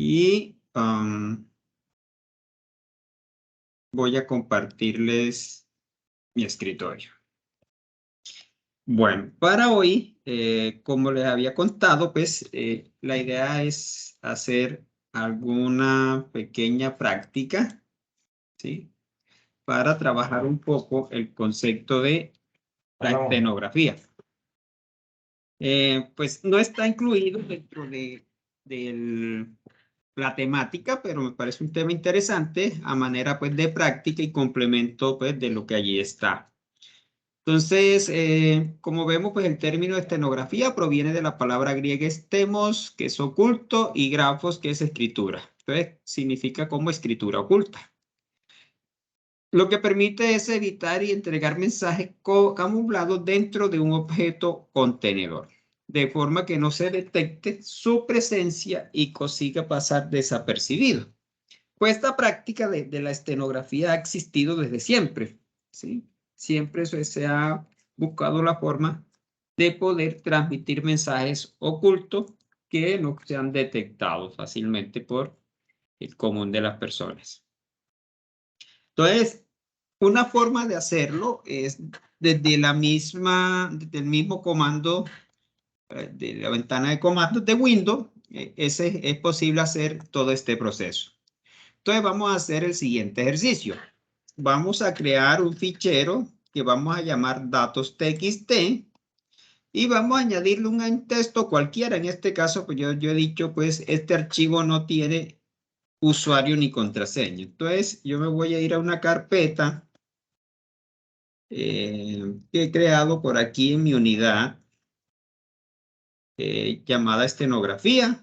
y voy a compartirles mi escritorio. Bueno, para hoy, como les había contado, pues la idea es hacer alguna pequeña práctica, ¿sí? Para trabajar un poco el concepto de la estenografía. Pues no está incluido dentro de la temática, pero me parece un tema interesante a manera pues de práctica y complemento pues de lo que allí está. Entonces, como vemos, pues el término estenografía proviene de la palabra griega estemos, que es oculto, y grafos, que es escritura. Entonces, significa como escritura oculta. Lo que permite es editar y entregar mensajes camuflados dentro de un objeto contenedor, de forma que no se detecte su presencia y consiga pasar desapercibido. Pues esta práctica de la estenografía ha existido desde siempre, ¿sí? Siempre se ha buscado la forma de poder transmitir mensajes ocultos que no sean detectados fácilmente por el común de las personas. Entonces, una forma de hacerlo es desde desde el mismo comando de la ventana de comandos de Windows, es posible hacer todo este proceso. Entonces vamos a hacer el siguiente ejercicio. Vamos a crear un fichero que vamos a llamar datos.txt y vamos a añadirle un texto cualquiera. En este caso, pues yo he dicho, pues este archivo no tiene usuario ni contraseña. Entonces yo me voy a ir a una carpeta que he creado por aquí en mi unidad llamada estenografía.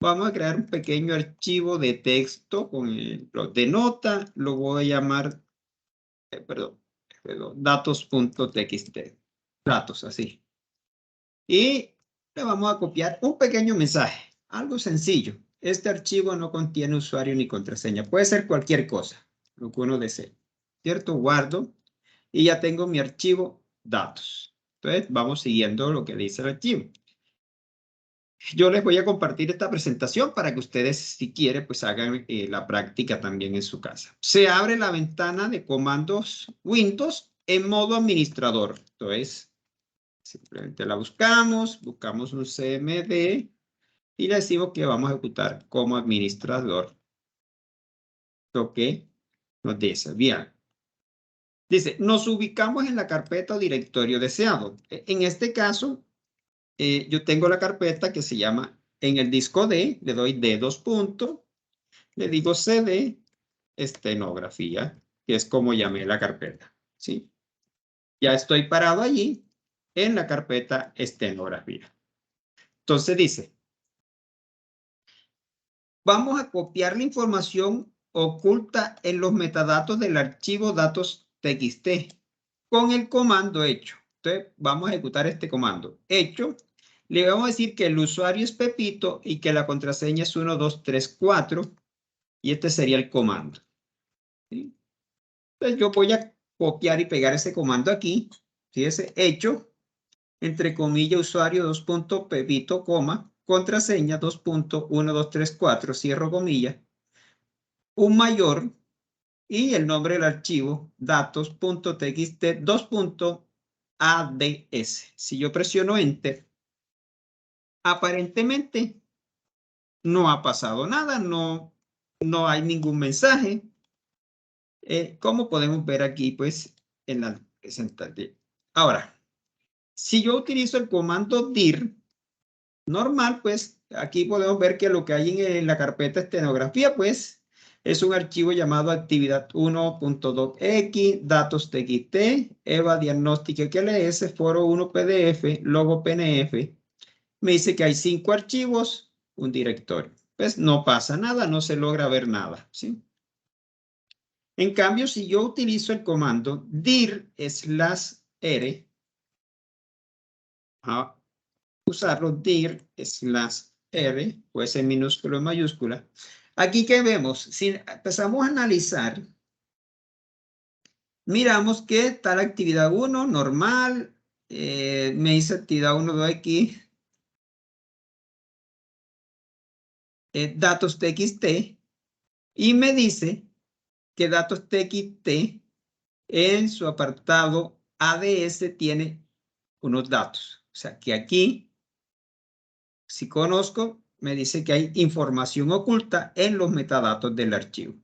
Vamos a crear un pequeño archivo de texto con el blog de nota. Lo voy a llamar, perdón, datos.txt. Datos, así. Y le vamos a copiar un pequeño mensaje. Algo sencillo. Este archivo no contiene usuario ni contraseña. Puede ser cualquier cosa, lo que uno desee. ¿Cierto? Guardo. Y ya tengo mi archivo datos. Entonces, vamos siguiendo lo que dice el archivo. Yo les voy a compartir esta presentación para que ustedes, si quieren, pues hagan la práctica también en su casa. Se abre la ventana de comandos Windows en modo administrador. Entonces, simplemente la buscamos un CMD y le decimos que vamos a ejecutar como administrador. Lo que nos dice, bien. Dice, nos ubicamos en la carpeta o directorio deseado. En este caso, yo tengo la carpeta que se llama en el disco D, le doy D dos puntos, le digo CD, estenografía, que es como llamé la carpeta, ¿sí? Ya estoy parado allí en la carpeta estenografía. Entonces dice, vamos a copiar la información oculta en los metadatos del archivo datos.txt con el comando hecho. Entonces, vamos a ejecutar este comando. Hecho, le vamos a decir que el usuario es Pepito y que la contraseña es 1, 2, 3, 4. Y este sería el comando. ¿Sí? Entonces, yo voy a copiar y pegar ese comando aquí. Fíjese, hecho, entre comillas, usuario, 2. Pepito, coma, contraseña, 2. 1, 2, 3, 4, cierro comillas, un mayor y el nombre del archivo, datos.txt, 2.ads. Si yo presiono Enter, aparentemente no ha pasado nada, no hay ningún mensaje. Como podemos ver aquí, pues, en la presentación. Ahora, si yo utilizo el comando dir normal, pues, aquí podemos ver que lo que hay en la carpeta estenografía, pues, es un archivo llamado actividad1.docx, datos.txt, EVA diagnóstica XLS, foro 1 PDF, logo PNF. Me dice que hay 5 archivos, un directorio. Pues no pasa nada, no se logra ver nada, ¿sí? En cambio, si yo utilizo el comando dir/r, a usarlo dir/r, puede ser minúsculo o mayúscula. Aquí, ¿qué vemos? Si empezamos a analizar, miramos que está la actividad 1, normal, me dice actividad 1 de aquí, datos txt y me dice que datos txt en su apartado ADS tiene unos datos. O sea, que aquí, si conozco, me dice que hay información oculta en los metadatos del archivo.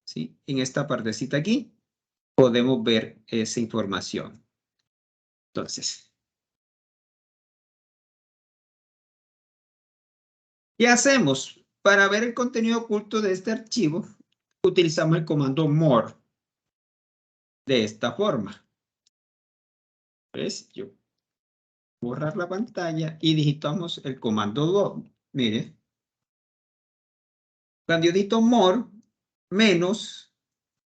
¿Sí? En esta partecita aquí podemos ver esa información. Entonces, ¿qué hacemos? Para ver el contenido oculto de este archivo, utilizamos el comando more de esta forma. ¿Ves? Yo borrar la pantalla y digitamos el comando do. Mire, cuando yo digito more, menos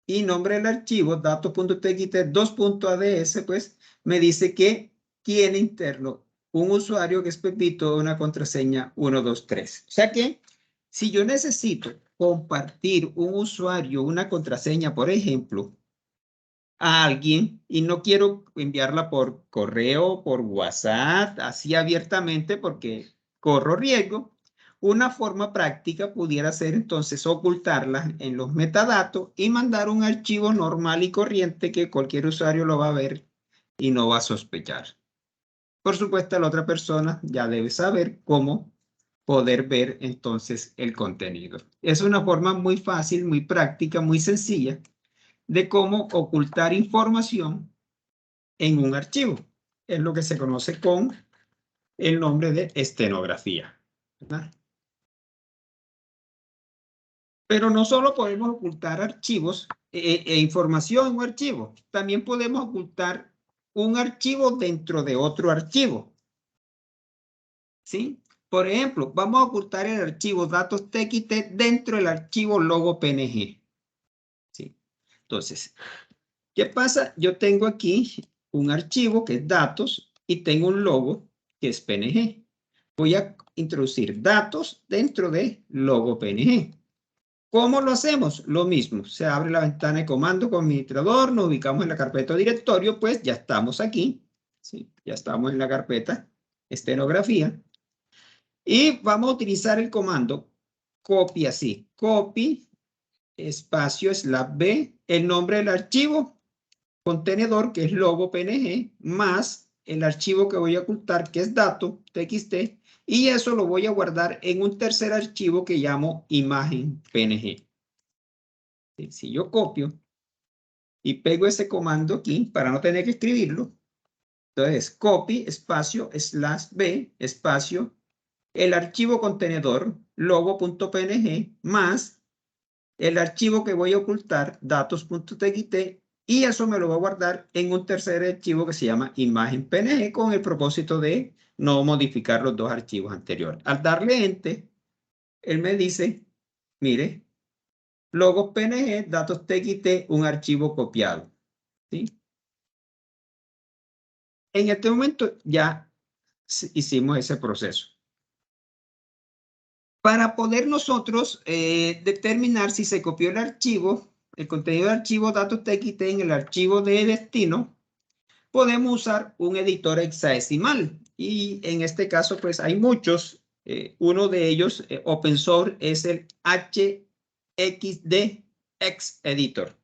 y nombre del archivo, datos.txt 2.ads, pues me dice que tiene interno un usuario que es Pepito, una contraseña 123. O sea que si yo necesito compartir un usuario, una contraseña, por ejemplo, a alguien y no quiero enviarla por correo, por WhatsApp, así abiertamente porque corro riesgo. Una forma práctica pudiera ser entonces ocultarla en los metadatos y mandar un archivo normal y corriente que cualquier usuario lo va a ver y no va a sospechar. Por supuesto, la otra persona ya debe saber cómo poder ver entonces el contenido. Es una forma muy fácil, muy práctica, muy sencilla de cómo ocultar información en un archivo. Es lo que se conoce con el nombre de estenografía, ¿verdad? Pero no solo podemos ocultar archivos e información en un archivo, también podemos ocultar un archivo dentro de otro archivo. ¿Sí? Por ejemplo, vamos a ocultar el archivo datos txt dentro del archivo logo png. ¿Sí? Entonces, ¿qué pasa? Yo tengo aquí un archivo que es datos y tengo un logo que es PNG. Voy a introducir datos dentro de logo PNG. ¿Cómo lo hacemos? Lo mismo. Se abre la ventana de comando con administrador, nos ubicamos en la carpeta directorio, pues ya estamos aquí. ¿Sí? Ya estamos en la carpeta estenografía. Y vamos a utilizar el comando copy así. Copy, espacio, slash B, el nombre del archivo contenedor, que es logo PNG, más el archivo que voy a ocultar, que es dato txt, y eso lo voy a guardar en un tercer archivo que llamo imagen PNG. Si yo copio y pego ese comando aquí para no tener que escribirlo, entonces copy, espacio, slash B, espacio, el archivo contenedor, logo.png, más el archivo que voy a ocultar, datos.txt, y eso me lo voy a guardar en un tercer archivo que se llama imagen PNG con el propósito de no modificar los dos archivos anteriores. Al darle Enter, él me dice, mire, logos PNG, datos TXT, un archivo copiado. ¿Sí? En este momento ya hicimos ese proceso. Para poder nosotros determinar si se copió el archivo, el contenido del archivo datos TXT en el archivo de destino, podemos usar un editor hexadecimal. Y en este caso, pues hay muchos. Uno de ellos, open source, es el HXDX Editor.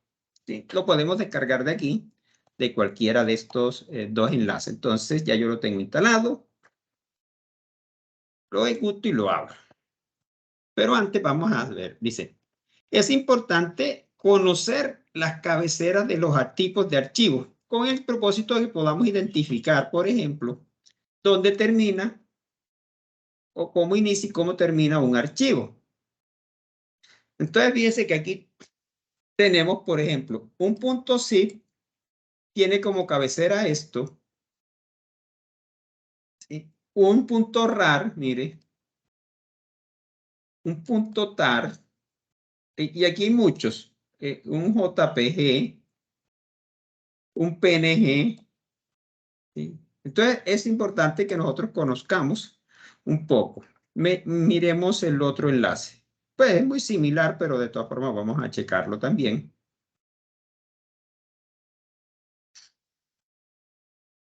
¿Sí? Lo podemos descargar de aquí, de cualquiera de estos dos enlaces. Entonces, ya yo lo tengo instalado. Lo ejecuto y lo abro. Pero antes vamos a ver, dice, es importante conocer las cabeceras de los tipos de archivos con el propósito de que podamos identificar, por ejemplo, dónde termina o cómo inicia y cómo termina un archivo. Entonces, fíjense que aquí tenemos, por ejemplo, un punto zip tiene como cabecera esto, ¿sí? Un punto rar, mire, un punto tar, y aquí hay muchos, un JPG, un PNG, ¿sí? Entonces, es importante que nosotros conozcamos un poco. Miremos el otro enlace. Pues es muy similar, pero de todas formas vamos a checarlo también.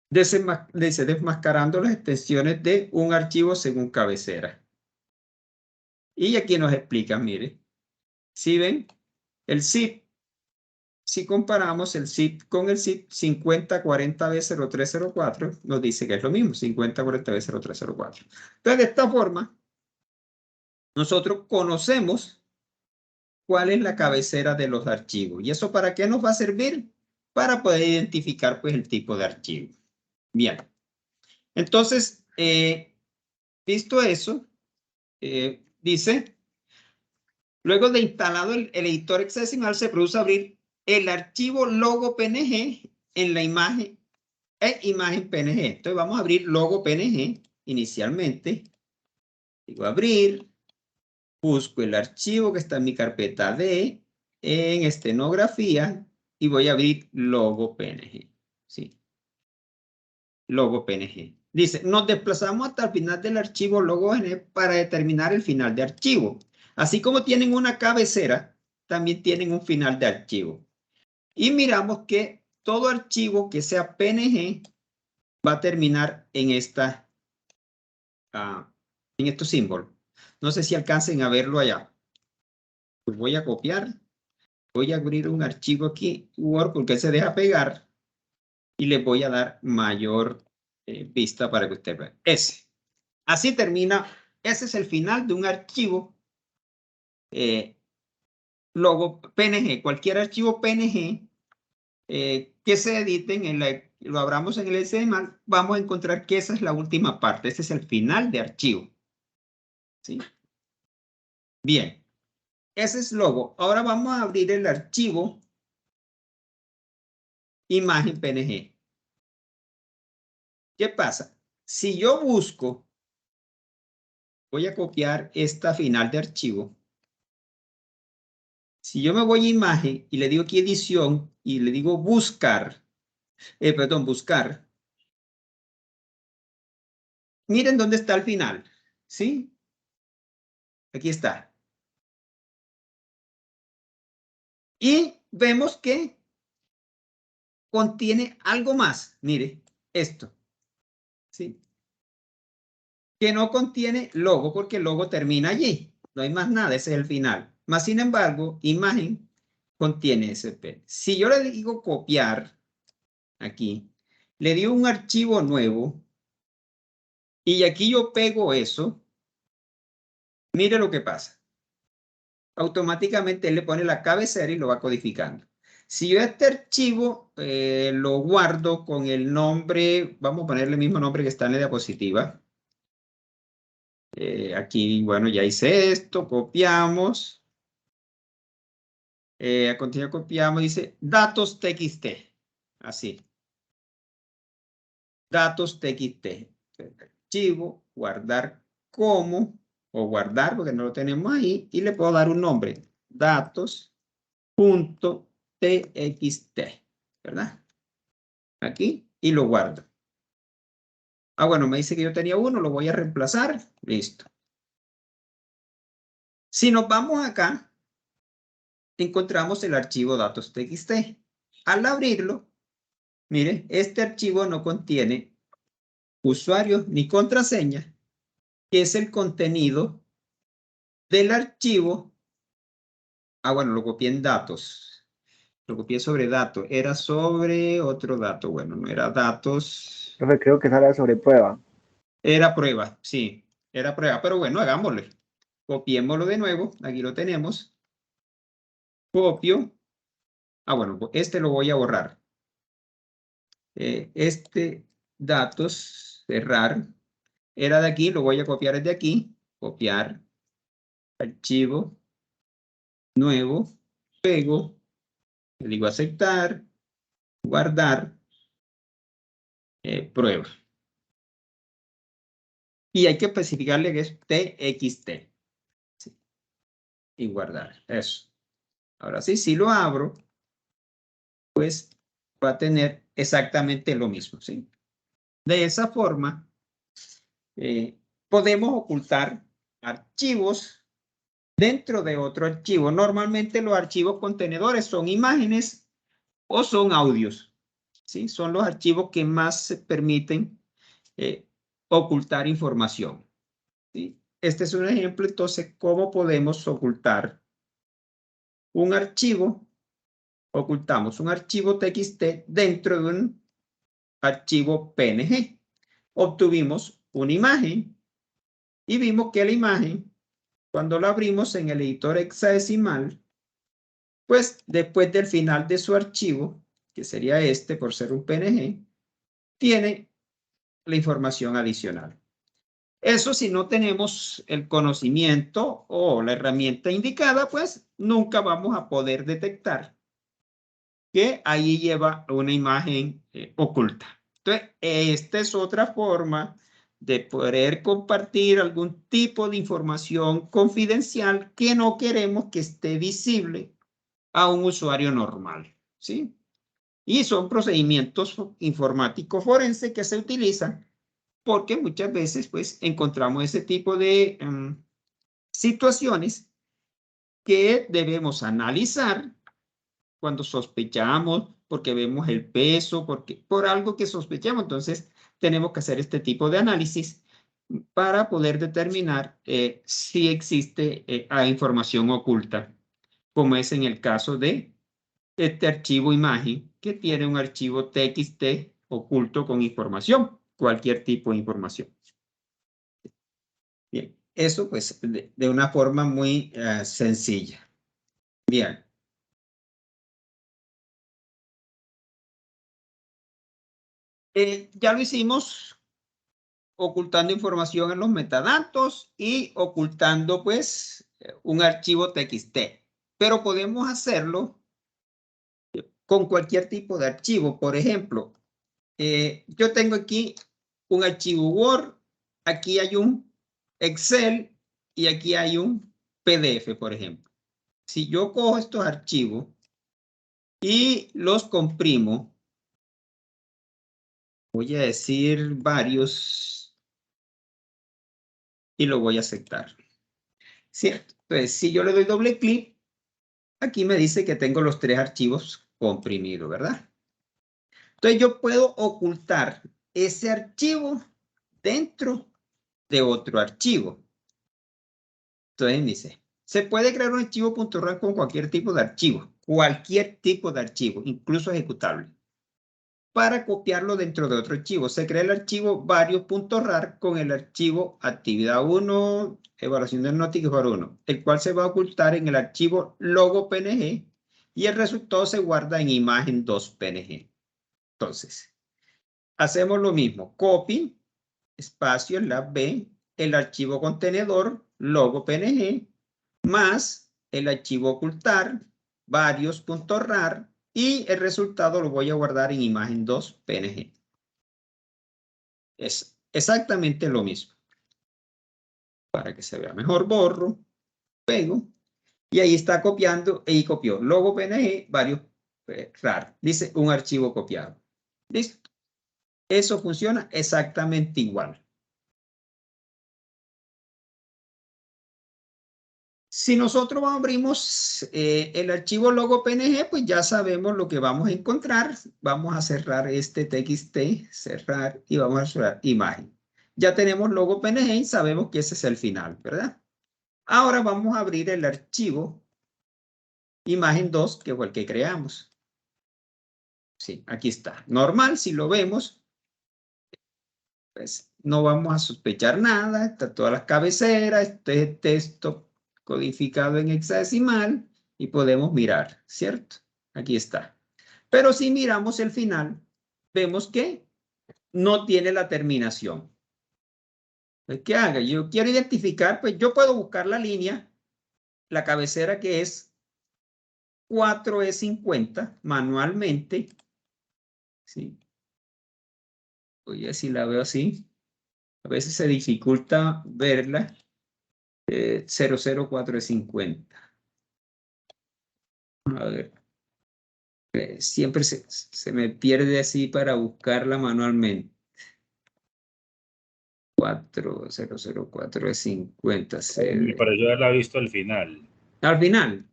Desmascarando las extensiones de un archivo según cabecera. Y aquí nos explica, mire, si ven, el zip, si comparamos el zip con el zip 5040B0304, nos dice que es lo mismo, 5040B0304. Entonces, de esta forma, nosotros conocemos cuál es la cabecera de los archivos. ¿Y eso para qué nos va a servir? Para poder identificar, pues, el tipo de archivo. Bien. Entonces, visto eso, dice, luego de instalado el editor hexadecimal, se produce abrir el archivo logo PNG en la imagen imagen PNG. Entonces vamos a abrir logo PNG inicialmente. Digo abrir, busco el archivo que está en mi carpeta D en estenografía y voy a abrir logo PNG. ¿Sí? Logo PNG. Dice, nos desplazamos hasta el final del archivo logo PNG para determinar el final de archivo. Así como tienen una cabecera, también tienen un final de archivo. Y miramos que todo archivo que sea PNG va a terminar en estos símbolos. No sé si alcancen a verlo allá. Pues voy a copiar. Voy a abrir un archivo aquí, Word, porque se deja pegar. Y le voy a dar mayor vista para que usted vea. Ese. Así termina. Ese es el final de un archivo logo PNG. Cualquier archivo PNG que se editen, lo abramos en el hexadecimal, vamos a encontrar que esa es la última parte. Ese es el final de archivo. ¿Sí? Bien. Ese es logo. Ahora vamos a abrir el archivo imagen PNG. ¿Qué pasa? Si yo busco, voy a copiar esta final de archivo. Si yo me voy a imagen y le digo aquí edición y le digo buscar, buscar. Miren dónde está el final. ¿Sí? Aquí está. Y vemos que contiene algo más. Mire, esto. ¿Sí? Que no contiene logo porque el logo termina allí. No hay más nada, ese es el final. Más sin embargo, imagen contiene SP. Si yo le digo copiar, aquí, le digo un archivo nuevo y aquí yo pego eso, mire lo que pasa. Automáticamente él le pone la cabecera y lo va codificando. Si yo este archivo lo guardo con el nombre, vamos a ponerle el mismo nombre que está en la diapositiva. Aquí, bueno, ya hice esto, copiamos. A continuación copiamos, dice datos txt. Así. Datos txt. Archivo, guardar como, o guardar porque no lo tenemos ahí, y le puedo dar un nombre. Datos.txt. ¿Verdad? Aquí, y lo guardo. Ah, bueno, me dice que yo tenía uno, lo voy a reemplazar. Listo. Si nos vamos acá, encontramos el archivo datos.txt. Al abrirlo, mire, este archivo no contiene usuario ni contraseña, que es el contenido del archivo. Ah, bueno, lo copié en datos. Lo copié sobre datos. Era sobre otro dato. Bueno, no era datos. Profe, creo que sale sobre prueba. Era prueba, sí. Era prueba, pero bueno, hagámosle. Copiémoslo de nuevo. Aquí lo tenemos. Copio. Ah, bueno, este lo voy a borrar. Este datos, cerrar. Era de aquí, lo voy a copiar desde aquí. Copiar. Archivo. Nuevo. Pego. Le digo aceptar. Guardar. Prueba. Y hay que especificarle que es txt. ¿Sí? Y guardar. Eso. Ahora sí, si lo abro, pues va a tener exactamente lo mismo. ¿Sí? De esa forma, podemos ocultar archivos dentro de otro archivo. Normalmente los archivos contenedores son imágenes o son audios. ¿Sí? Son los archivos que más permiten ocultar información. ¿Sí? este es un ejemplo, entonces, cómo podemos ocultar un archivo. Ocultamos un archivo TXT dentro de un archivo PNG. Obtuvimos una imagen y vimos que la imagen, cuando la abrimos en el editor hexadecimal, pues después del final de su archivo, que sería este por ser un PNG, tiene la información adicional. Eso si no tenemos el conocimiento o la herramienta indicada, pues nunca vamos a poder detectar que ahí lleva una imagen oculta. Entonces, esta es otra forma de poder compartir algún tipo de información confidencial que no queremos que esté visible a un usuario normal, ¿sí? Y son procedimientos informáticos forenses que se utilizan porque muchas veces, pues, encontramos ese tipo de situaciones que debemos analizar cuando sospechamos, porque vemos el peso, por algo que sospechamos. Entonces, tenemos que hacer este tipo de análisis para poder determinar si existe información oculta, como es en el caso de este archivo imagen, que tiene un archivo TXT oculto con información, cualquier tipo de información. Bien, eso pues de una forma muy sencilla. Bien. Ya lo hicimos ocultando información en los metadatos y ocultando pues un archivo TXT. Pero podemos hacerlo con cualquier tipo de archivo. Por ejemplo, yo tengo aquí un archivo Word, aquí hay un Excel y aquí hay un PDF, por ejemplo. Si yo cojo estos archivos y los comprimo, voy a decir varios y lo voy a aceptar. ¿Cierto? Entonces, si yo le doy doble clic, aquí me dice que tengo los 3 archivos comprimidos, ¿verdad? Entonces, yo puedo ocultar ese archivo dentro de otro archivo. Entonces, dice, se puede crear un archivo .rar con cualquier tipo de archivo, incluso ejecutable, para copiarlo dentro de otro archivo. Se crea el archivo varios.rar con el archivo actividad 1, evaluación del notificador 1, el cual se va a ocultar en el archivo logo.png y el resultado se guarda en imagen 2.png. Entonces, hacemos lo mismo. Copy, espacio, en la B, el archivo contenedor logo.png más el archivo ocultar varios.rar y el resultado lo voy a guardar en imagen 2.png. Es exactamente lo mismo. Para que se vea mejor, borro, pego, y ahí está copiando, y copió logo PNG, varios RAR. Dice un archivo copiado. ¿Listo? Eso funciona exactamente igual. Si nosotros abrimos el archivo logo PNG, pues ya sabemos lo que vamos a encontrar. Vamos a cerrar este TXT, cerrar, y vamos a cerrar imagen. Ya tenemos logo PNG y sabemos que ese es el final, ¿verdad? Ahora vamos a abrir el archivo imagen 2, que fue el que creamos. Sí, aquí está. Normal, si lo vemos, pues no vamos a sospechar nada. Está todas las cabeceras, este texto codificado en hexadecimal y podemos mirar, ¿cierto? Aquí está. Pero si miramos el final, vemos que no tiene la terminación. ¿Qué haga? Yo quiero identificar, pues yo puedo buscar la línea, la cabecera que es 4E50 manualmente. ¿Sí? Oye, si la veo así, a veces se dificulta verla. 00450. A ver, siempre se me pierde así para buscarla manualmente. 400450. Me pareció haberla visto al final. Al final,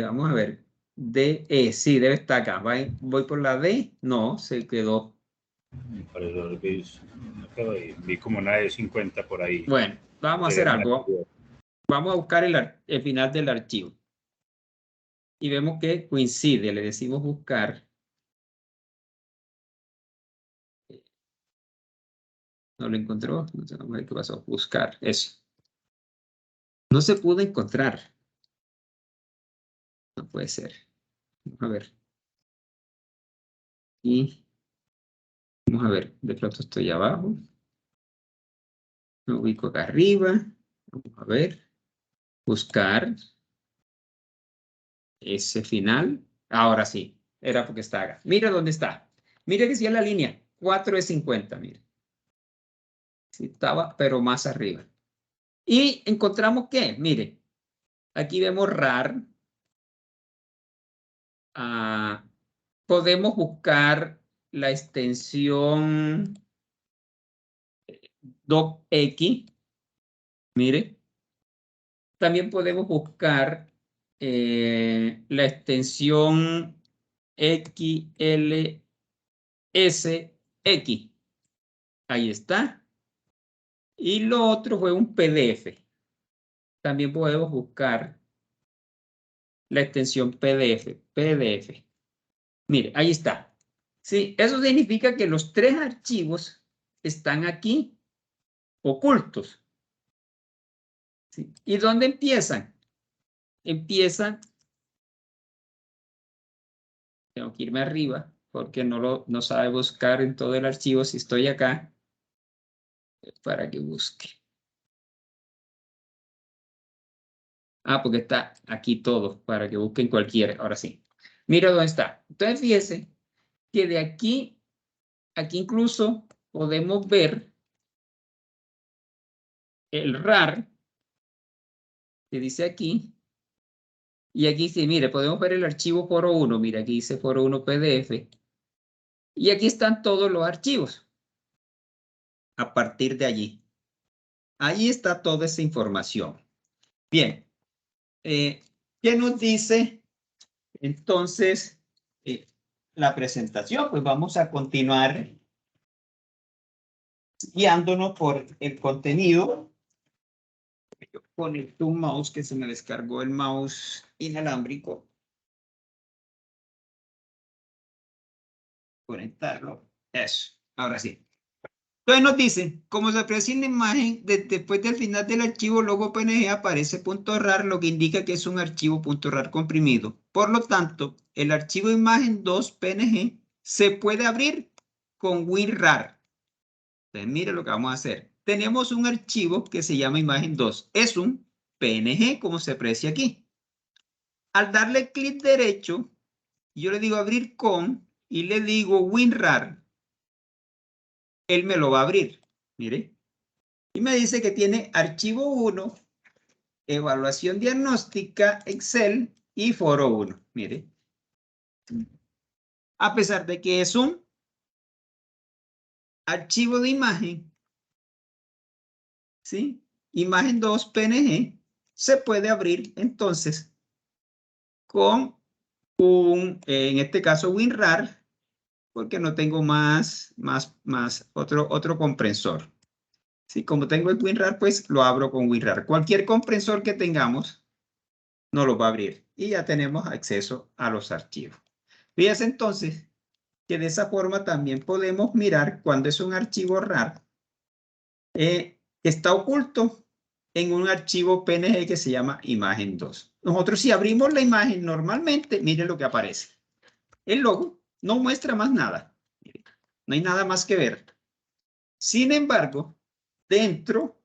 vamos a ver. DE, sí, debe estar acá. Voy por la D. No, se quedó. Por eso vi como una de 50 por ahí. Bueno, vamos a hacer algo. Vamos a buscar el final del archivo. Y vemos que coincide. Le decimos buscar. No lo encontró. No sé qué pasó. Buscar. Eso. No se pudo encontrar. No puede ser. Vamos a ver. Y vamos a ver. De pronto estoy abajo. Me ubico acá arriba. Vamos a ver. Buscar. Ese final. Ahora sí. Era porque está acá. Mira dónde está. Mira que si es la línea. 4 de 50. Mira. Sí, estaba, pero más arriba. Y encontramos que, mire, aquí vemos RAR. Podemos buscar la extensión docx. Mire. También podemos buscar la extensión XLSX. Ahí está. Y lo otro fue un PDF. También podemos buscar la extensión PDF. Mire, ahí está. Sí, eso significa que los tres archivos están aquí ocultos. ¿Sí? ¿Y dónde empiezan? Empiezan, tengo que irme arriba porque no sabe buscar en todo el archivo si estoy acá para que busque. Porque está aquí todo para que busquen cualquiera. Ahora sí. Mira dónde está. Entonces fíjese que de aquí incluso podemos ver el RAR que dice aquí. Y aquí sí, mire, podemos ver el archivo foro 1. Mira, aquí dice foro 1 PDF. Y aquí están todos los archivos. A partir de allí. Ahí está toda esa información. Bien. ¿Qué nos dice entonces la presentación? Pues vamos a continuar guiándonos por el contenido. Yo conecto un mouse que se me descargó el mouse inalámbrico. Conectarlo. Eso. Ahora sí. Entonces nos dice, como se aprecia en la imagen, después del final del archivo logo PNG aparece .rar, lo que indica que es un archivo .rar comprimido. Por lo tanto, el archivo imagen 2 PNG se puede abrir con WinRAR. Entonces, mire lo que vamos a hacer. Tenemos un archivo que se llama imagen 2. Es un PNG, como se aprecia aquí. Al darle clic derecho, yo le digo abrir con y le digo WinRAR. Él me lo va a abrir. Mire. Y me dice que tiene archivo 1, evaluación diagnóstica, Excel y foro 1. Mire. A pesar de que es un archivo de imagen, ¿sí? Imagen 2 PNG, se puede abrir entonces con en este caso WinRAR, porque no tengo otro comprensor. ¿Sí? Como tengo el WinRAR, pues lo abro con WinRAR. Cualquier comprensor que tengamos, no lo va a abrir. Y ya tenemos acceso a los archivos. Fíjense entonces que de esa forma también podemos mirar cuando es un archivo RAR. Está oculto en un archivo PNG que se llama imagen 2. Nosotros si abrimos la imagen normalmente, miren lo que aparece. El logo no muestra más nada. No hay nada más que ver. Sin embargo, dentro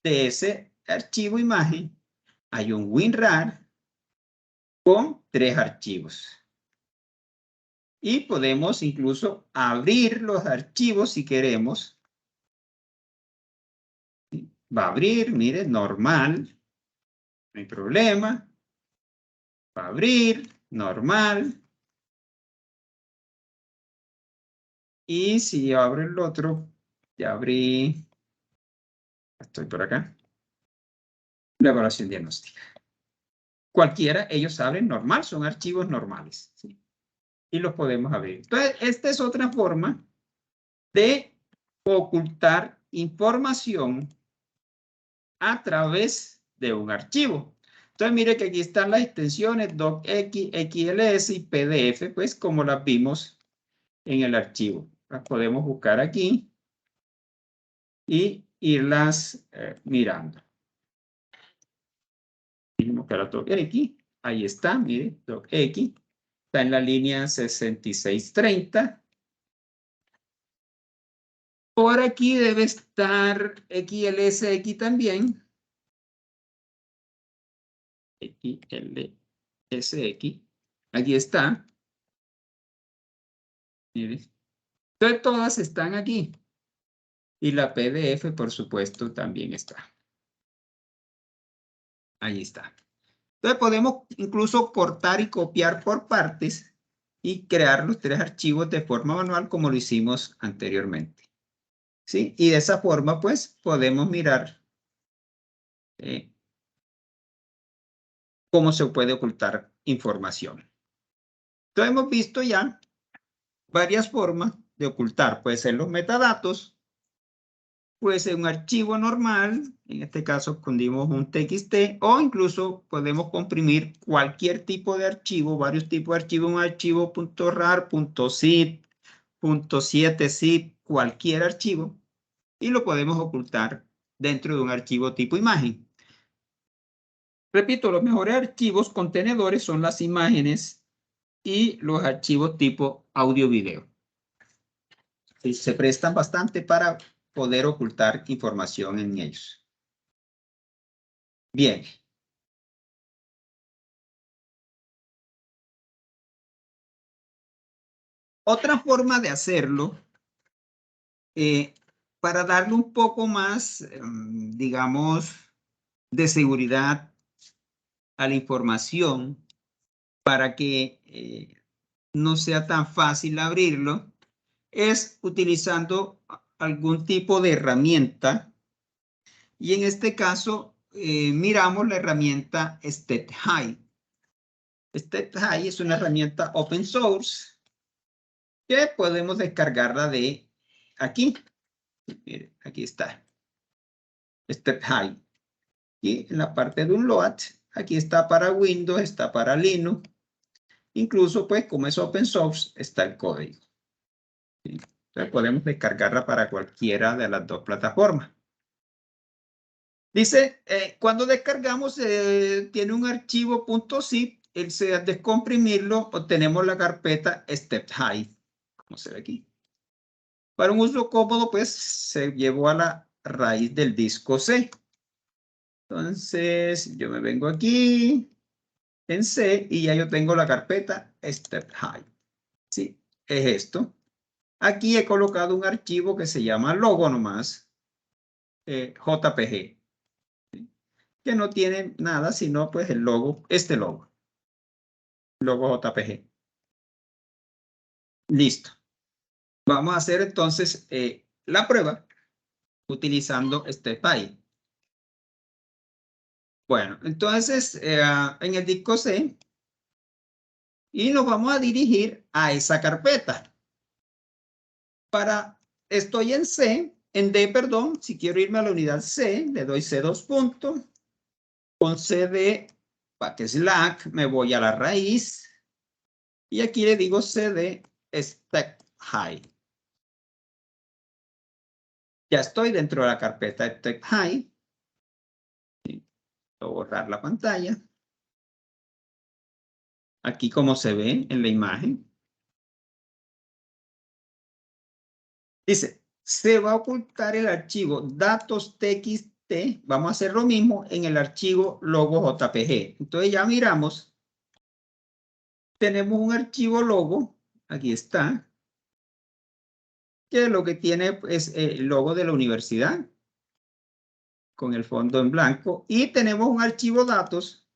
de ese archivo imagen hay un WinRAR con 3 archivos. Y podemos incluso abrir los archivos si queremos. Va a abrir, mire, normal. No hay problema. Va a abrir, normal. Y si yo abro el otro, ya abrí. Estoy por acá. La evaluación diagnóstica. Cualquiera, ellos abren normal, son archivos normales. ¿Sí? Y los podemos abrir. Entonces, esta es otra forma de ocultar información a través de un archivo. Entonces, mire que aquí están las extensiones docx, XLS y PDF, pues como las vimos en el archivo. Las podemos buscar aquí y irlas mirando. Mismo que la docx, ahí está, mire, docx, está en la línea 6630. Por aquí debe estar XLSX también. XLSX. Aquí está. Mire. Entonces todas están aquí. Y la PDF, por supuesto, también está. Ahí está. Entonces podemos incluso cortar y copiar por partes y crear los 3 archivos de forma manual como lo hicimos anteriormente. ¿Sí? Y de esa forma, pues, podemos mirar cómo se puede ocultar información. Entonces hemos visto ya varias formas de ocultar. Puede ser los metadatos, puede ser un archivo normal, en este caso escondimos un TXT, o incluso podemos comprimir cualquier tipo de archivo, varios tipos de archivos, un archivo .rar, .zip, .7zip, cualquier archivo, y lo podemos ocultar dentro de un archivo tipo imagen. Repito, los mejores archivos contenedores son las imágenes y los archivos tipo audio-video. Se prestan bastante para poder ocultar información en ellos. Bien. Otra forma de hacerlo, para darle un poco más, digamos, de seguridad a la información, para que no sea tan fácil abrirlo, es utilizando algún tipo de herramienta. Y en este caso, miramos la herramienta StepHide. StepHide es una herramienta open source que podemos descargarla de aquí. Mire, aquí está. StepHide. Y en la parte de Download, aquí está para Windows, está para Linux. Incluso, pues, como es open source, está el código. ¿Sí? Entonces, podemos descargarla para cualquiera de las 2 plataformas. Dice, cuando descargamos, tiene un archivo .zip, al descomprimirlo, obtenemos la carpeta StepHide, como se ve aquí. Para un uso cómodo, pues, se llevó a la raíz del disco C. Entonces, yo me vengo aquí en C y ya yo tengo la carpeta StepHide. Sí, es esto. Aquí he colocado un archivo que se llama logo nomás, JPG. Que no tiene nada, sino pues el logo, este logo JPG. Listo. Vamos a hacer entonces la prueba utilizando StepHide. Bueno, entonces en el disco C y nos vamos a dirigir a esa carpeta. Estoy en C, en D, perdón, si quiero irme a la unidad C, le doy C2 puntos. Con CD // me voy a la raíz y aquí le digo CD StepHide. Ya estoy dentro de la carpeta StepHide. Voy a borrar la pantalla. Aquí como se ve en la imagen. Dice, se va a ocultar el archivo datos TXT. Vamos a hacer lo mismo en el archivo logo JPG. Entonces ya miramos. Tenemos un archivo logo. Aquí está. Que lo que tiene es el logo de la universidad. Con el fondo en blanco. Y tenemos un archivo datos.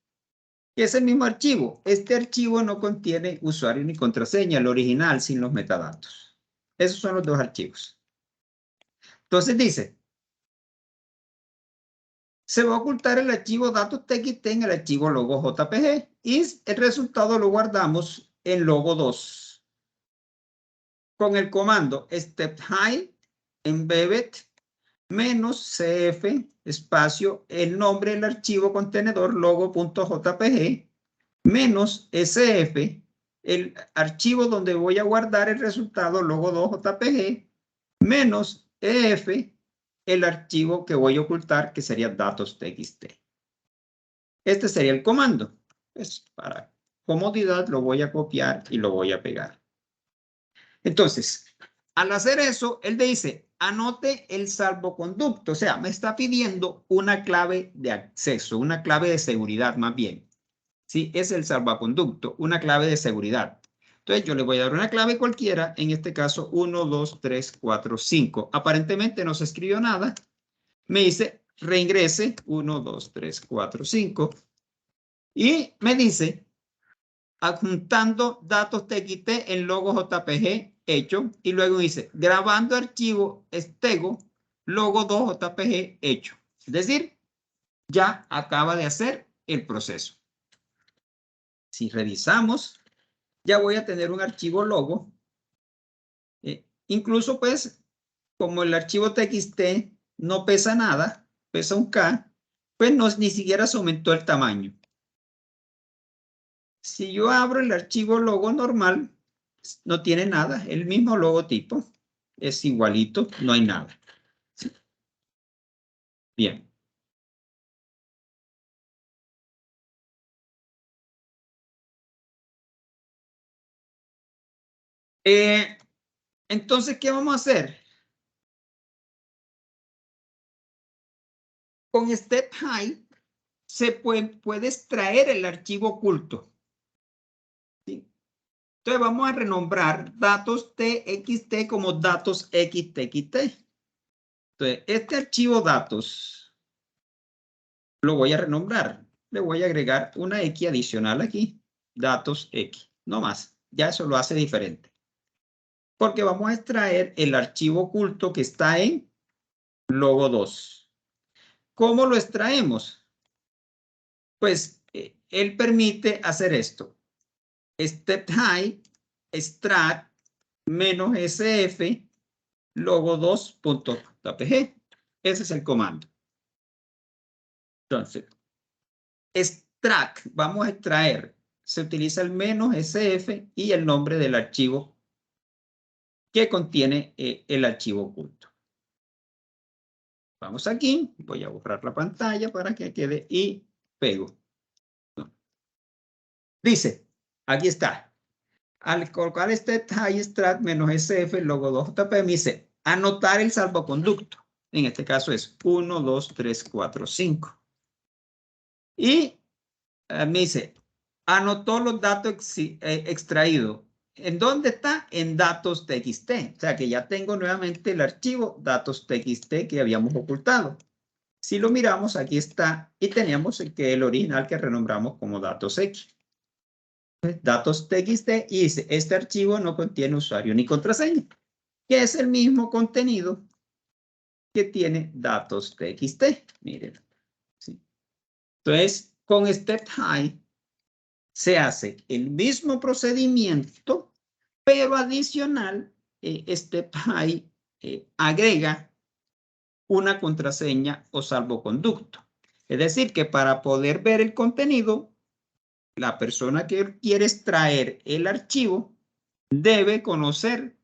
Que es el mismo archivo. Este archivo no contiene usuario ni contraseña. El original sin los metadatos. Esos son los 2 archivos. Entonces dice, se va a ocultar el archivo datos TXT en el archivo logo JPG y el resultado lo guardamos en logo 2. con el comando step high embedded menos cf espacio el nombre del archivo contenedor logo.jpg menos sf el archivo donde voy a guardar el resultado logo2jpg menos ef el archivo que voy a ocultar que sería datos.txt. Este sería el comando. Pues para comodidad lo voy a copiar y lo voy a pegar. Entonces, al hacer eso, él dice, anote el salvoconducto. O sea, me está pidiendo una clave de acceso, una clave de seguridad más bien. Sí, es el salvoconducto, una clave de seguridad. Entonces, yo le voy a dar una clave cualquiera, en este caso 1, 2, 3, 4, 5. Aparentemente no se escribió nada. Me dice, reingrese 1, 2, 3, 4, 5. Y me dice, adjuntando datos TXT en logo JPG hecho. Y luego dice, grabando archivo stego logo2 JPG hecho. Es decir, ya acaba de hacer el proceso. Si revisamos, ya voy a tener un archivo logo. Incluso pues, como el archivo TXT no pesa nada, pesa un K, pues no, ni siquiera se aumentó el tamaño. Si yo abro el archivo logo normal, no tiene nada, el mismo logotipo, es igualito, no hay nada. ¿Sí? Bien. Entonces, ¿qué vamos a hacer? Con Step High se puede extraer el archivo oculto. ¿Sí? Entonces vamos a renombrar datos txt como datos xtxt. Entonces, este archivo datos lo voy a renombrar. Le voy a agregar una X adicional aquí. Datos X. No más. Ya eso lo hace diferente. Porque vamos a extraer el archivo oculto que está en logo2. ¿Cómo lo extraemos? Pues él permite hacer esto. Step high, extract, menos sf, logo2.jpg. Ese es el comando. Entonces, extract, vamos a extraer. Se utiliza el menos sf y el nombre del archivo que contiene el archivo oculto. Vamos aquí, voy a borrar la pantalla para que quede y pego. Dice, aquí está. Al colocar este high extract menos sf logo2jp me dice anotar el salvoconducto. En este caso es 1, 2, 3, 4, 5. Y me dice, anotó los datos extraídos. ¿En dónde está? En datos txt. O sea que ya tengo nuevamente el archivo datos txt que habíamos ocultado. Si lo miramos, aquí está. Y teníamos el original que renombramos como datos x. Datos txt y dice, este archivo no contiene usuario ni contraseña, que es el mismo contenido que tiene datos txt. Miren. ¿Sí? Entonces, con Step High se hace el mismo procedimiento, pero adicional, Step High agrega una contraseña o salvoconducto. Es decir, que para poder ver el contenido, la persona que quiere extraer el archivo debe conocer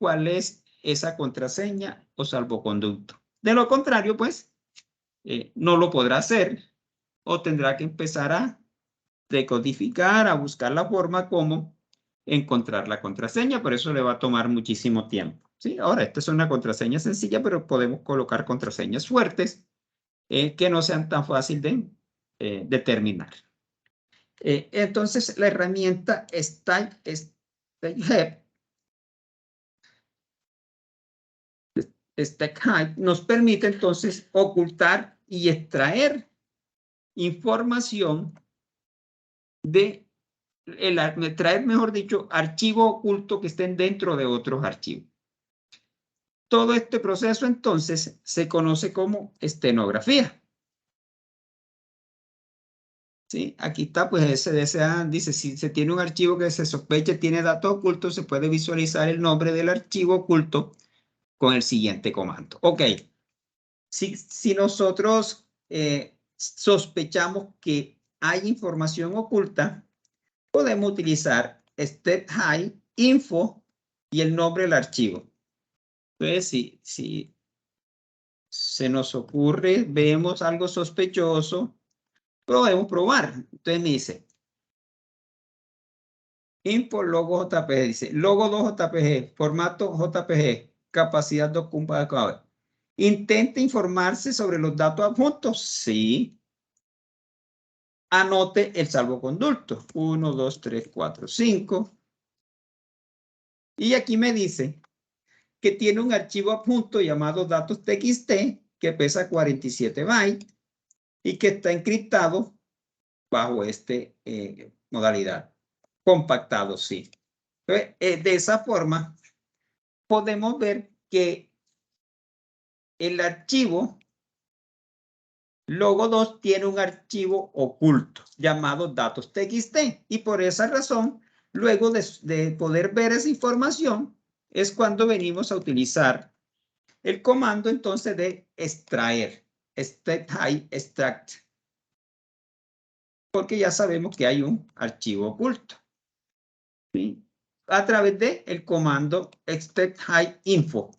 cuál es esa contraseña o salvoconducto. De lo contrario, pues, no lo podrá hacer o tendrá que empezar a decodificar, a buscar la forma como encontrar la contraseña. Por eso le va a tomar muchísimo tiempo. ¿Sí? Ahora, esta es una contraseña sencilla, pero podemos colocar contraseñas fuertes que no sean tan fácil de determinar. Entonces, la herramienta StackHive nos permite entonces ocultar y extraer información traer, mejor dicho, archivos ocultos que estén dentro de otros archivos. Todo este proceso entonces se conoce como estenografía. ¿Sí? Aquí está, pues dice, si se tiene un archivo que se sospeche tiene datos ocultos, se puede visualizar el nombre del archivo oculto con el siguiente comando. Ok, si nosotros sospechamos que hay información oculta, podemos utilizar step high, info y el nombre del archivo. Entonces, si se nos ocurre, vemos algo sospechoso, podemos probar. Entonces me dice, info logo JPG, dice logo 2 JPG, formato JPG, capacidad documental. ¿Intenta informarse sobre los datos adjuntos? Sí. Anote el salvoconducto. 1, 2, 3, 4, 5. Y aquí me dice que tiene un archivo adjunto llamado datos.txt que pesa 47 bytes y que está encriptado bajo esta modalidad. Compactado, sí. Entonces, de esa forma, podemos ver que el archivo logo 2 tiene un archivo oculto llamado datos.txt y por esa razón, luego de poder ver esa información, es cuando venimos a utilizar el comando entonces de extraer, step high extract, porque ya sabemos que hay un archivo oculto, ¿sí? A través de el comando step high info,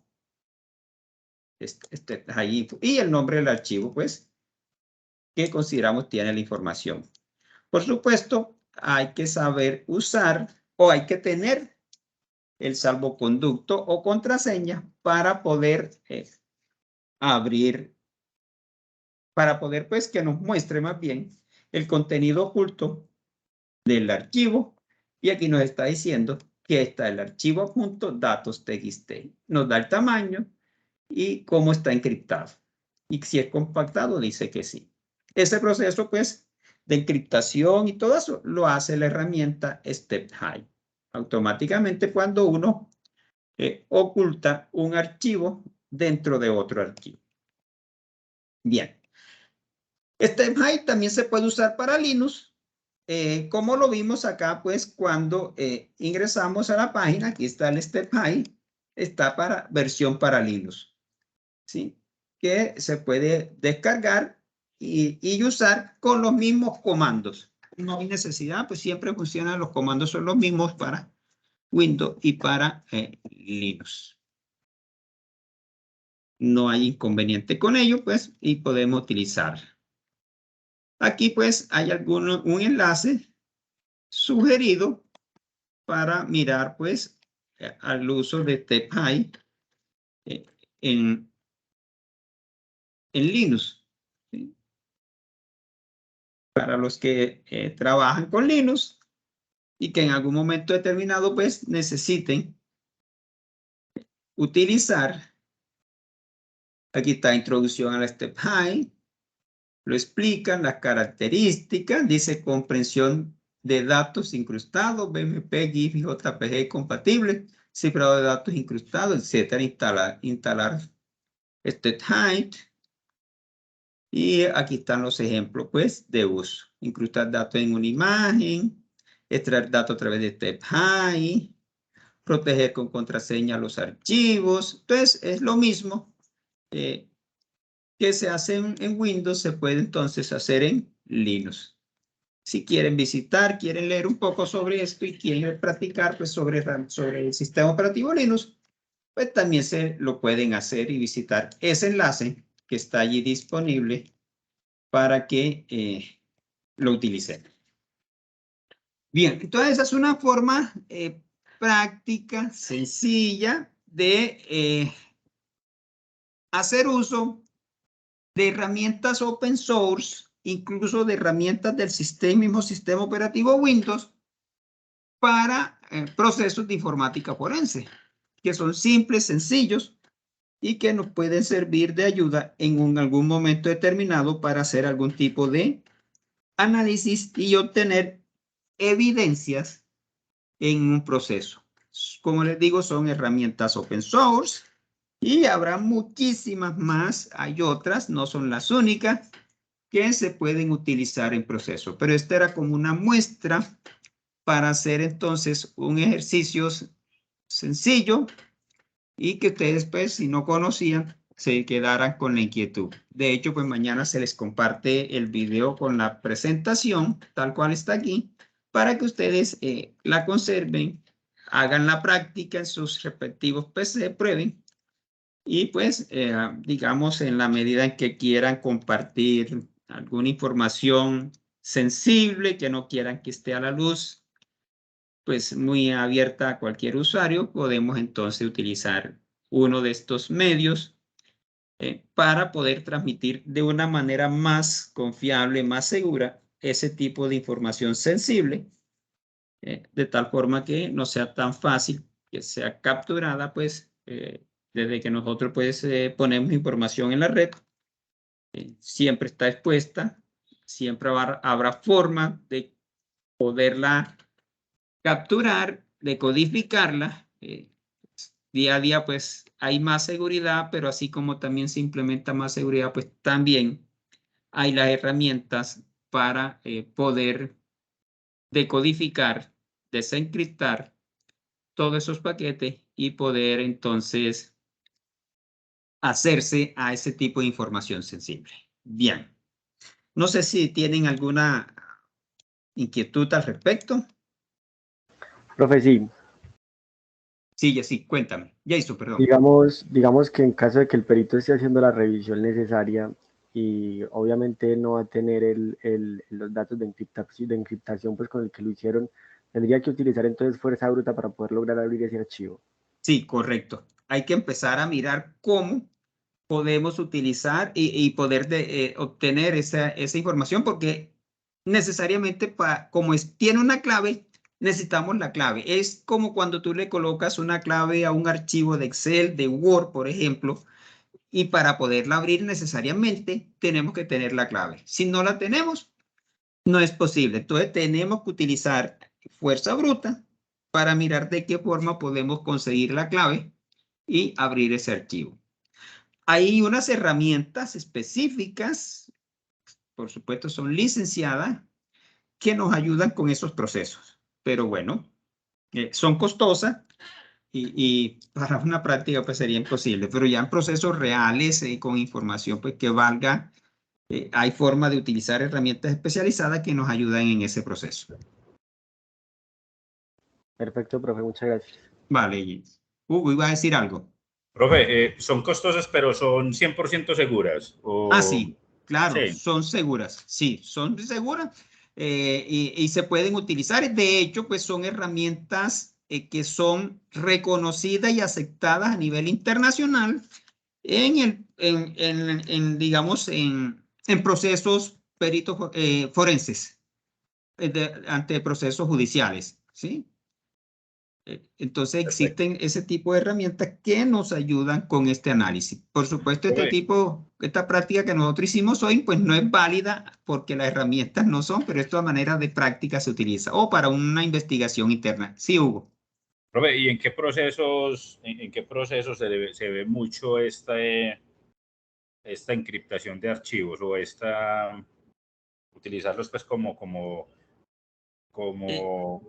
step high info y el nombre del archivo, pues, que consideramos tiene la información. Por supuesto, hay que saber usar o hay que tener el salvoconducto o contraseña para poder abrir, para poder pues que nos muestre más bien el contenido oculto del archivo. Y aquí nos está diciendo que está el archivo adjunto datos.txt. Nos da el tamaño y cómo está encriptado. Y si es compactado, dice que sí. Ese proceso, pues, de encriptación y todo eso, lo hace la herramienta Step High. Automáticamente cuando uno oculta un archivo dentro de otro archivo. Bien. Step High también se puede usar para Linux. Como lo vimos acá, pues, cuando ingresamos a la página, aquí está el Step High, está para versión para Linux, ¿sí? Que se puede descargar y usar con los mismos comandos. No hay necesidad, pues siempre funcionan, los comandos son los mismos para Windows y para Linux. No hay inconveniente con ello, pues, y podemos utilizar. Aquí, pues, hay un enlace sugerido para mirar, pues, al uso de Step High en Linux, ¿sí? Para los que trabajan con Linux y que en algún momento determinado, pues, necesiten utilizar. Aquí está introducción a la Step High. Lo explican las características. Dice comprensión de datos incrustados, BMP, GIF y JPG compatible, cifrado de datos incrustados, etcétera. Instalar Step High. Y aquí están los ejemplos, pues, de uso. Incrustar datos en una imagen, extraer datos a través de Step High, proteger con contraseña los archivos. Entonces, es lo mismo que se hace en Windows, se puede entonces hacer en Linux. Si quieren visitar, quieren leer un poco sobre esto y quieren practicar pues, sobre el sistema operativo Linux, pues también se lo pueden hacer y visitar ese enlace que está allí disponible para que lo utilicen. Bien, entonces esa es una forma práctica, sencilla de hacer uso de herramientas open source, incluso de herramientas del mismo sistema operativo Windows, para procesos de informática forense, que son simples, sencillos y que nos pueden servir de ayuda en algún momento determinado para hacer algún tipo de análisis y obtener evidencias en un proceso. Como les digo, son herramientas open source y habrá muchísimas más. Hay otras, no son las únicas. que se pueden utilizar en proceso. Pero esta era como una muestra para hacer entonces un ejercicio sencillo y que ustedes, pues, si no conocían, se quedaran con la inquietud. De hecho, pues mañana se les comparte el video con la presentación, tal cual está aquí, para que ustedes la conserven, hagan la práctica en sus respectivos PC, prueben, y pues, digamos, en la medida en que quieran compartir alguna información sensible, que no quieran que esté a la luz, pues muy abierta a cualquier usuario, podemos entonces utilizar uno de estos medios para poder transmitir de una manera más confiable, más segura, ese tipo de información sensible, de tal forma que no sea tan fácil que sea capturada, pues, desde que nosotros pues ponemos información en la red, siempre está expuesta, siempre habrá forma de poderla capturar, de codificarla. Día a día pues hay más seguridad, pero así como también se implementa más seguridad, pues también hay las herramientas para poder decodificar, desencriptar todos esos paquetes y poder entonces hacerse a ese tipo de información sensible. Bien, no sé si tienen alguna inquietud al respecto. Profe, sí, Sí, sí, cuéntame. Jason, perdón. digamos que en caso de que el perito esté haciendo la revisión necesaria y obviamente no va a tener los datos de encriptación pues, con el que lo hicieron, tendría que utilizar entonces fuerza bruta para poder lograr abrir ese archivo. Sí, correcto. Hay que empezar a mirar cómo podemos utilizar y poder obtener esa información, porque necesariamente como tiene una clave, necesitamos la clave. Es como cuando tú le colocas una clave a un archivo de Excel, de Word, por ejemplo, y para poderla abrir necesariamente tenemos que tener la clave. Si no la tenemos, no es posible. Entonces tenemos que utilizar fuerza bruta para mirar de qué forma podemos conseguir la clave y abrir ese archivo. Hay unas herramientas específicas, por supuesto son licenciadas, que nos ayudan con esos procesos. Pero bueno, son costosas y para una práctica pues sería imposible. Pero ya en procesos reales, con información pues que valga, hay forma de utilizar herramientas especializadas que nos ayudan en ese proceso. Perfecto, profe, muchas gracias. Vale, Hugo, iba a decir algo. Profe, son costosas, pero son 100% seguras. Sí, claro, Sí. son seguras. Sí, son seguras y se pueden utilizar. De hecho, pues son herramientas que son reconocidas y aceptadas a nivel internacional digamos, en procesos peritos forenses, ante procesos judiciales, ¿sí? Entonces Perfecto. existen ese tipo de herramientas que nos ayudan con este análisis. Por supuesto, esta práctica que nosotros hicimos hoy, pues no es válida porque las herramientas no son, pero esta manera de práctica se utiliza o para una investigación interna. Sí, Hugo. Profe, ¿y en qué procesos se ve mucho esta encriptación de archivos o utilizarlos pues Eh,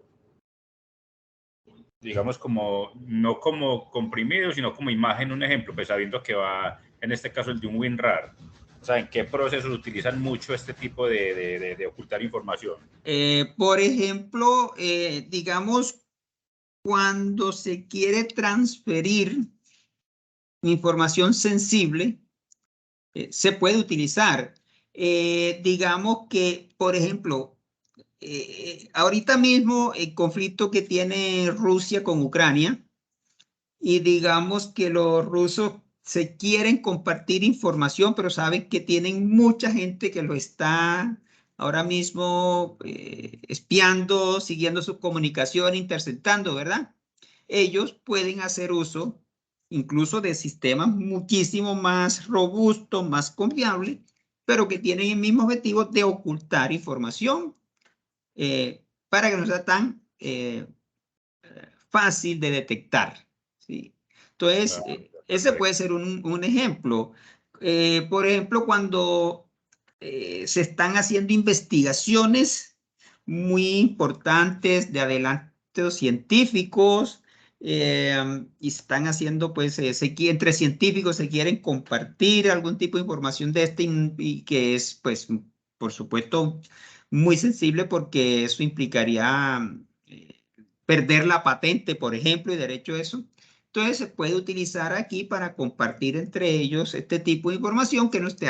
digamos, no como comprimido, sino como imagen, un ejemplo, pues sabiendo que va, en este caso, el de un WinRAR? O sea, ¿en qué procesos utilizan mucho este tipo de ocultar información? por ejemplo, digamos, cuando se quiere transferir información sensible, se puede utilizar. Digamos que, por ejemplo, ahorita mismo el conflicto que tiene Rusia con Ucrania, y digamos que los rusos se quieren compartir información, pero saben que tienen mucha gente que lo está ahora mismo espiando, siguiendo su comunicación, interceptando, ¿verdad? Ellos pueden hacer uso incluso de sistemas muchísimo más robustos, más confiables, pero que tienen el mismo objetivo de ocultar información para que no sea tan fácil de detectar, ¿sí? Entonces, ese puede ser un ejemplo. Por ejemplo, cuando se están haciendo investigaciones muy importantes de adelantos científicos y están haciendo, pues, entre científicos se quieren compartir algún tipo de información de y que es, pues, por supuesto, muy sensible porque eso implicaría perder la patente, por ejemplo, y derecho a eso. Entonces se puede utilizar aquí para compartir entre ellos este tipo de información que no esté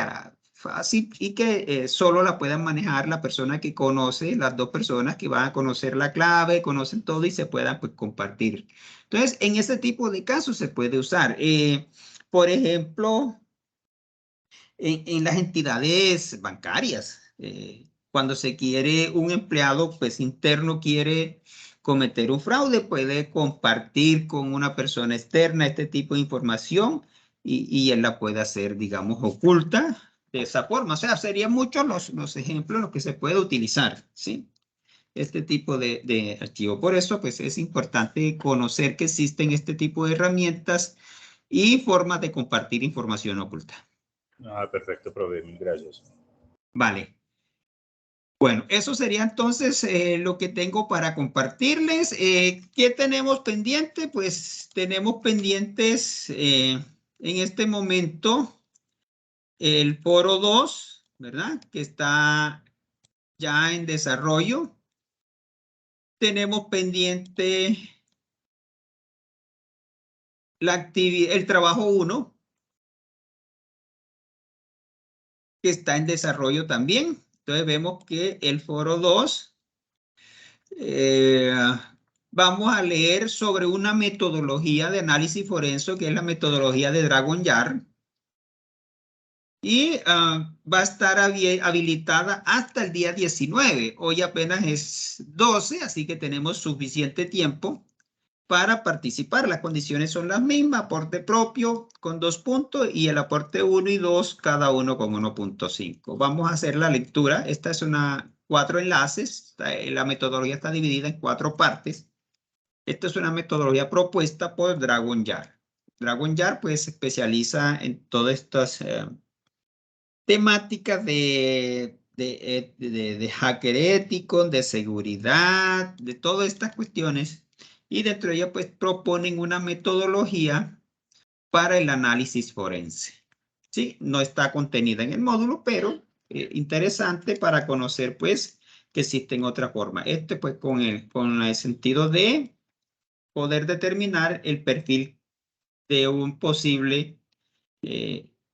fácil y que solo la puedan manejar la persona que conoce, las dos personas que van a conocer la clave, conocen todo y se puedan, pues, compartir. Entonces, en este tipo de casos se puede usar. Por ejemplo, en las entidades bancarias, cuando se quiere un empleado, pues, interno quiere cometer un fraude, puede compartir con una persona externa este tipo de información y él la puede hacer, digamos, oculta de esa forma. O sea, serían muchos los ejemplos en los que se puede utilizar, ¿sí? Este tipo de archivo. Por eso, pues, es importante conocer que existen este tipo de herramientas y formas de compartir información oculta. Ah, perfecto, profe, mil gracias. Vale. Bueno, eso sería entonces lo que tengo para compartirles. ¿Qué tenemos pendiente? Pues tenemos pendientes en este momento el foro 2, ¿verdad? Que está ya en desarrollo. Tenemos pendiente el trabajo 1, que está en desarrollo también. Entonces vemos que el foro 2, vamos a leer sobre una metodología de análisis forense, que es la metodología de Dragon Yard. Y va a estar habilitada hasta el día 19. Hoy apenas es 12, así que tenemos suficiente tiempo para participar. Las condiciones son las mismas, aporte propio con 2 puntos y el aporte 1 y 2, cada uno con 1.5. Vamos a hacer la lectura. Esta es 4 enlaces. La metodología está dividida en 4 partes. Esta es una metodología propuesta por Dragon Yard. Dragon Yard, pues, se especializa en todas estas temáticas de hacker ético, de seguridad, de todas estas cuestiones. Y dentro de ella, pues, proponen una metodología para el análisis forense. Sí, no está contenida en el módulo, pero interesante para conocer, pues, que existen otras formas. Pues, con el sentido de poder determinar el perfil de un posible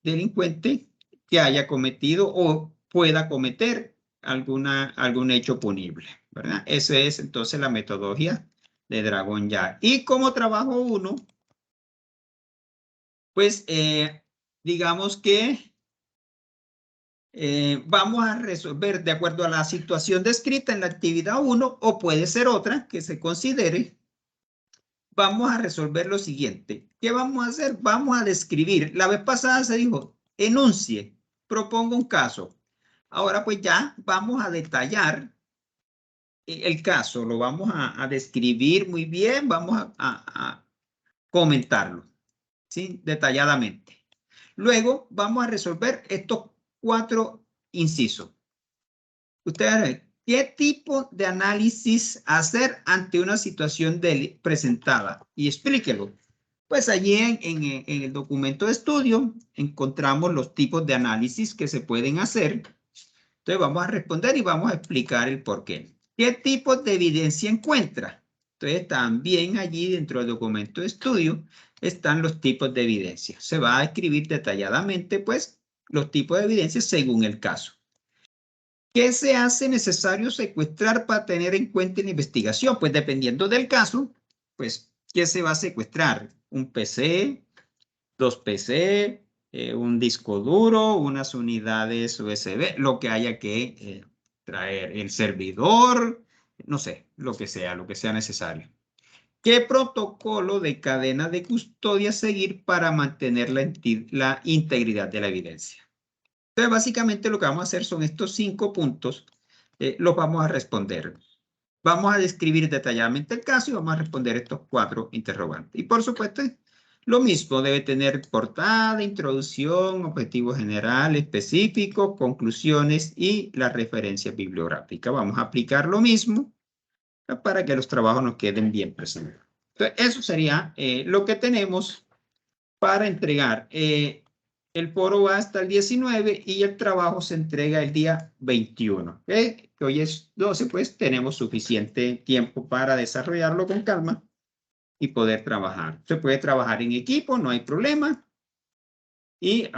delincuente que haya cometido o pueda cometer algún hecho punible, ¿verdad? Esa es entonces la metodología de Dragon Yard. Y como trabajo 1, pues digamos que vamos a resolver de acuerdo a la situación descrita en la actividad 1 o puede ser otra que se considere. Vamos a resolver lo siguiente. ¿Qué vamos a hacer? Vamos a describir. La vez pasada se dijo, enuncie, proponga un caso. Ahora pues ya vamos a detallar el caso. Lo vamos a describir muy bien. Vamos a comentarlo, ¿sí? Detalladamente. Luego vamos a resolver estos 4 incisos. Ustedes ven, ¿qué tipo de análisis hacer ante una situación presentada? Y explíquelo. Pues allí en el documento de estudio encontramos los tipos de análisis que se pueden hacer. Entonces vamos a responder y vamos a explicar el por qué. ¿Qué tipo de evidencia encuentra? Entonces también allí dentro del documento de estudio están los tipos de evidencia. Se va a escribir detalladamente, pues, los tipos de evidencia según el caso. ¿Qué se hace necesario secuestrar para tener en cuenta en la investigación? Pues dependiendo del caso, pues, ¿qué se va a secuestrar? ¿Un PC? 2 PC, un disco duro, unas unidades USB, lo que haya que traer, el servidor, no sé, lo que sea necesario. ¿Qué protocolo de cadena de custodia seguir para mantener la integridad de la evidencia? Entonces, básicamente lo que vamos a hacer son estos 5 puntos, los vamos a responder. Vamos a describir detalladamente el caso y vamos a responder estos 4 interrogantes. Y por supuesto, Lo mismo, debe tener portada, introducción, objetivo general, específico, conclusiones y la referencia bibliográfica. Vamos a aplicar lo mismo para que los trabajos nos queden bien presentados. Entonces, eso sería lo que tenemos para entregar. El foro va hasta el 19 y el trabajo se entrega el día 21. Que hoy es 12, pues tenemos suficiente tiempo para desarrollarlo con calma y poder trabajar. Se puede trabajar en equipo, no hay problema. Y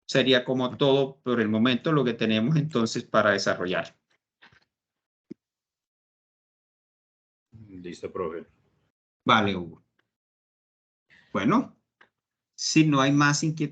sería como todo por el momento lo que tenemos entonces para desarrollar. Listo, profe. Vale, Hugo. Bueno, si no hay más inquietud.